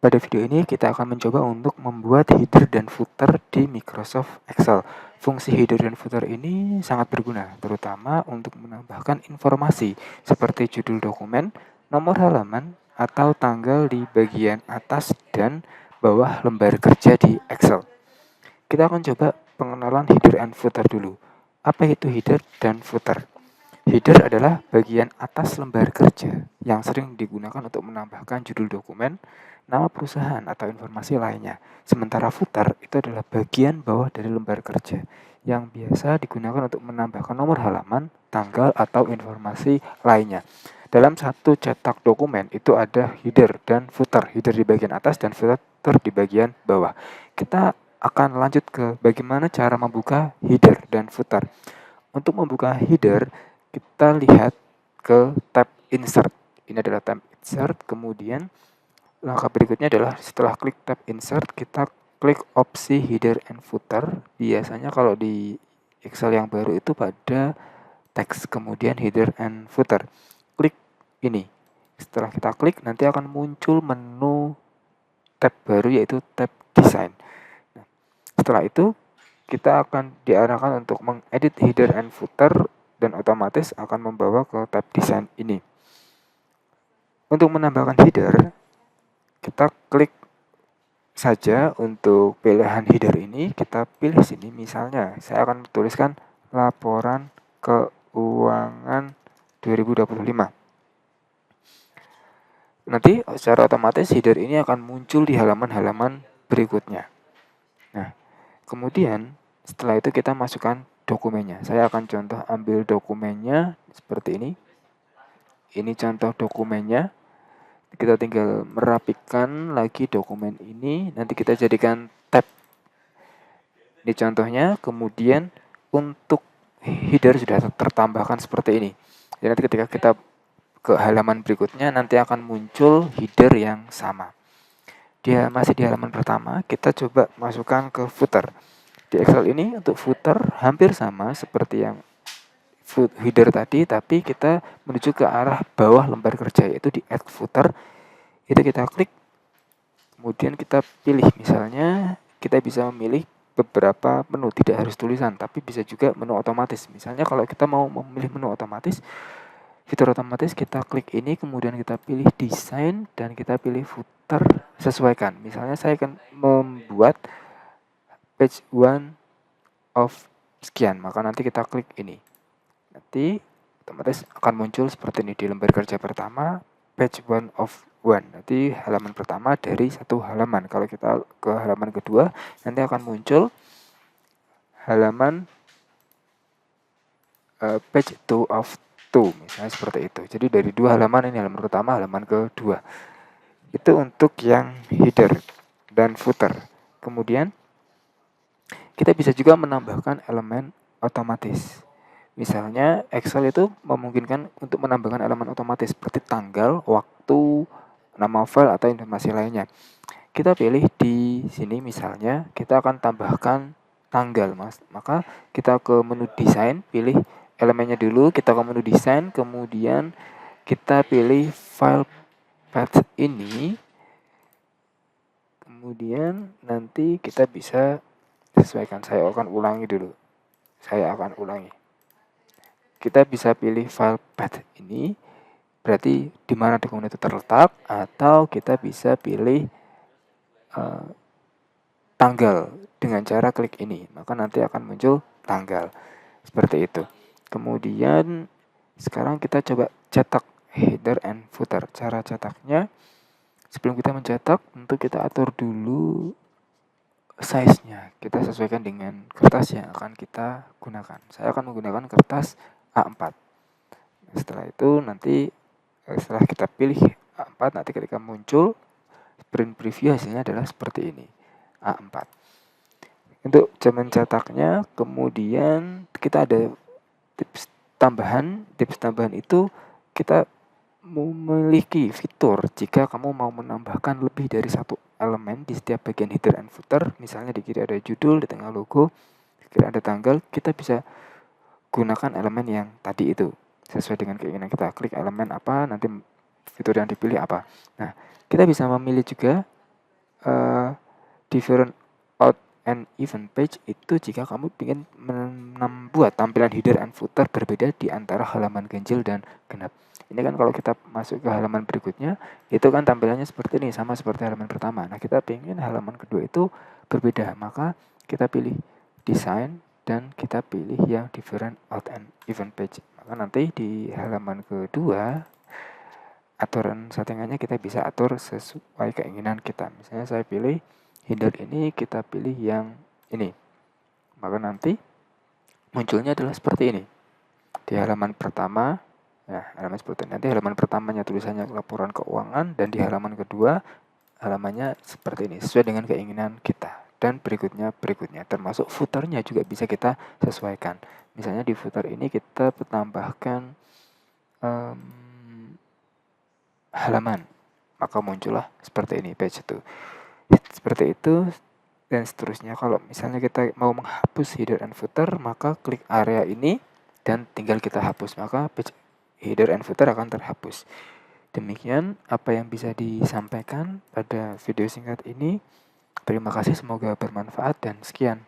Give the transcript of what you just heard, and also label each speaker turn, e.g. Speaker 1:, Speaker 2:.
Speaker 1: Pada video ini kita akan mencoba untuk membuat header dan footer di Microsoft Excel. Fungsi header dan footer ini sangat berguna, terutama untuk menambahkan informasi seperti judul dokumen, nomor halaman, atau tanggal di bagian atas dan bawah lembar kerja di Excel. Kita akan coba pengenalan header and footer dulu. Apa itu header dan footer? Header adalah bagian atas lembar kerja yang sering digunakan untuk menambahkan judul dokumen, nama perusahaan, atau informasi lainnya. Sementara footer itu adalah bagian bawah dari lembar kerja yang biasa digunakan untuk menambahkan nomor halaman, tanggal, atau informasi lainnya. Dalam satu cetak dokumen itu ada header dan footer. Header di bagian atas dan footer di bagian bawah. Kita akan lanjut ke bagaimana cara membuka header dan footer. Untuk membuka header, kita lihat ke tab Insert. Ini adalah tab Insert. Kemudian langkah berikutnya adalah setelah klik tab Insert, kita klik opsi Header and Footer. Biasanya kalau di Excel yang baru itu pada teks, kemudian Header and Footer. Klik ini. Setelah kita klik, nanti akan muncul menu tab baru yaitu tab Design. Nah, setelah itu, kita akan diarahkan untuk mengedit header and footer dan otomatis akan membawa ke tab desain ini. Untuk menambahkan header, kita klik saja untuk pilihan header ini, kita pilih sini. Misalnya, saya akan tuliskan laporan keuangan 2025. Nanti secara otomatis header ini akan muncul di halaman-halaman berikutnya. Nah, kemudian setelah itu kita masukkan dokumennya. Saya akan contoh ambil dokumennya seperti ini. Ini contoh dokumennya. Kita tinggal merapikan lagi dokumen ini. Nanti kita jadikan tab. Ini contohnya. Kemudian untuk header sudah tertambahkan seperti ini. Jadi nanti ketika kita ke halaman berikutnya nanti akan muncul header yang sama. Dia masih di halaman pertama. Kita coba masukkan ke footer. Di Excel ini untuk footer hampir sama seperti yang header tadi, tapi kita menuju ke arah bawah lembar kerja, yaitu di add footer. Itu kita klik, kemudian kita pilih. Misalnya kita bisa memilih beberapa menu, tidak harus tulisan, tapi bisa juga menu otomatis. Misalnya kalau kita mau memilih menu otomatis, fitur otomatis, kita klik ini, kemudian kita pilih desain dan kita pilih footer, sesuaikan. Misalnya saya akan membuat page 1 of sekian, maka nanti kita klik ini. Nanti otomatis akan muncul seperti ini di lembar kerja pertama, page 1 of 1. Nanti halaman pertama dari satu halaman. Kalau kita ke halaman kedua, nanti akan muncul halaman page 2 of 2, misalnya seperti itu. Jadi dari dua halaman, ini halaman pertama, halaman kedua. Itu untuk yang header dan footer. Kemudian kita bisa juga menambahkan elemen otomatis. Misalnya Excel itu memungkinkan untuk menambahkan elemen otomatis seperti tanggal, waktu, nama file, atau informasi lainnya. Kita pilih di sini, misalnya kita akan tambahkan tanggal, Mas. Maka kita ke menu desain, pilih elemennya dulu, kita ke menu desain, kemudian kita pilih file path ini. Kemudian nanti kita bisa sesuaikan. Saya akan ulangi. Kita bisa pilih file path ini, berarti di mana dokumen itu terletak, atau kita bisa pilih tanggal dengan cara klik ini, maka nanti akan muncul tanggal seperti itu. Kemudian sekarang kita coba cetak header and footer. Cara cetaknya, sebelum kita mencetak, tentu kita atur dulu size-nya. Kita sesuaikan dengan kertas yang akan kita gunakan. Saya akan menggunakan kertas A4. Setelah itu nanti setelah kita pilih A4, nanti ketika muncul print preview hasilnya adalah seperti ini, A4. Untuk jam mencetaknya, kemudian kita ada tips tambahan. Tips tambahan itu kita memiliki fitur jika kamu mau menambahkan lebih dari satu elemen di setiap bagian header and footer. Misalnya di kiri ada judul, di tengah logo, di kiri ada tanggal. Kita bisa gunakan elemen yang tadi itu sesuai dengan keinginan kita. Klik elemen apa, nanti fitur yang dipilih apa. Nah, kita bisa memilih juga different out and even page itu jika kamu ingin membuat tampilan header and footer berbeda di antara halaman ganjil dan genap. Ini kan kalau kita masuk ke halaman berikutnya, itu kan tampilannya seperti ini, sama seperti halaman pertama. Nah, kita ingin halaman kedua itu berbeda, maka kita pilih design dan kita pilih yang different out and even page. Maka nanti di halaman kedua, aturan settingannya kita bisa atur sesuai keinginan kita. Misalnya saya pilih header ini, kita pilih yang ini. Maka nanti munculnya adalah seperti ini. Di halaman pertama, nah halaman seperti ini. Nanti halaman pertamanya tulisannya laporan keuangan, dan di halaman kedua halamannya seperti ini, sesuai dengan keinginan kita. Dan berikutnya, termasuk footernya juga bisa kita sesuaikan. Misalnya di footer ini kita tambahkan halaman, maka muncullah seperti ini, page itu. Seperti itu dan seterusnya. Kalau misalnya kita mau menghapus header and footer, maka klik area ini dan tinggal kita hapus, maka page header and footer akan terhapus. Demikian apa yang bisa disampaikan pada video singkat ini. Terima kasih, semoga bermanfaat dan sekian.